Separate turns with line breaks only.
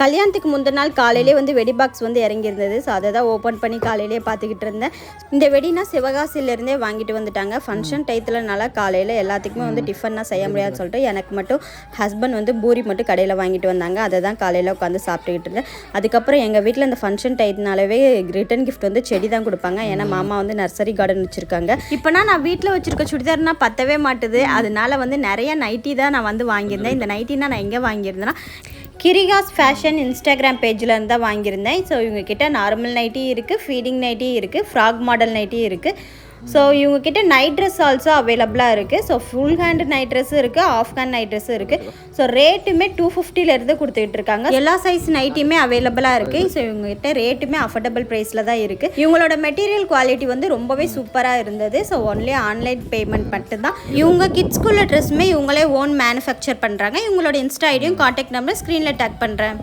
கல்யாணத்துக்கு முந்தின நாள் காலையிலே வந்து வெடி பாக்ஸ் வந்து இறங்கியிருந்தது. ஸோ அதை தான் ஓப்பன் பண்ணி காலையிலே பார்த்துக்கிட்டு இருந்தேன். இந்த வெடினா சிவகாசியிலேருந்தே வாங்கிட்டு வந்துட்டாங்க. ஃபங்க்ஷன் டயத்துலனால காலையில் எல்லாத்துக்குமே வந்து டிஃபன்னா செய்ய முடியாதுன்னு சொல்லிட்டு எனக்கு மட்டும் ஹஸ்பண்ட் வந்து பூரி மட்டும் கடையில் வாங்கிட்டு வந்தாங்க. அதை தான் காலையில் உட்காந்து சாப்பிட்டுக்கிட்டு இருந்தேன். அதுக்கப்புறம் எங்கள் வீட்டில் இந்த ஃபங்க்ஷன் டயத்துனாலவே ரிட்டன் கிஃப்ட் வந்து செடி தான் கொடுப்பாங்க. ஏன்னா மாமா வந்து நர்சரி கார்டன் வச்சுருக்காங்க. இப்போனா நான் வீட்டில் வச்சுருக்க சுடிதார்னா பத்தவே மாட்டுது. அதனால வந்து நிறைய நைட்டி தான் நான் வந்து வாங்கியிருந்தேன். இந்த நைட்டினா நான் எங்கே வாங்கியிருந்தேன்னா கிரிகாஸ் ஃபேஷன் இன்ஸ்டாகிராம் பேஜில் இருந்து தான் வாங்கியிருந்தேன். ஸோ இவங்கக்கிட்ட நார்மல் நைட்டி இருக்குது, ஃபீடிங் நைட்டி இருக்குது, ஃப்ராக் மாடல் நைட்டி இருக்குது. ஸோ இவங்கக்கிட்ட நைட் ட்ரெஸ் ஆல்சோ அவைலபிளாக இருக்குது. ஸோ ஃபுல் ஹேண்ட் நைட் ட்ரெஸ்ஸும் இருக்குது, ஆஃப் ஹேண்ட் நைட் ட்ரெஸ்ஸும் இருக்குது. ஸோ ரேட்டுமே 250 கொடுத்துட்டு இருக்காங்க. எல்லா சைஸ் நைட்டியுமே அவைலபிளாக இருக்குது. ஸோ இவங்ககிட்ட ரேட்டுமே அஃபோர்டபுள் ப்ரைஸில் தான் இருக்குது. இவங்களோட மெட்டீரியல் குவாலிட்டி வந்து ரொம்பவே சூப்பராக இருந்தது. ஸோ ஒன்லி ஆன்லைன் பேமெண்ட் மட்டும்தான். இவங்க கிட்ஸ்குள்ள ட்ரெஸ்ஸுமே இவங்களே ஓன் மேனுஃபேக்சர் பண்ணுறாங்க. இவங்களோட இன்ஸ்டா ஐடியும் கான்டாக்ட் நம்பர் ஸ்க்ரீனில் டேக் பண்ணுறேன்.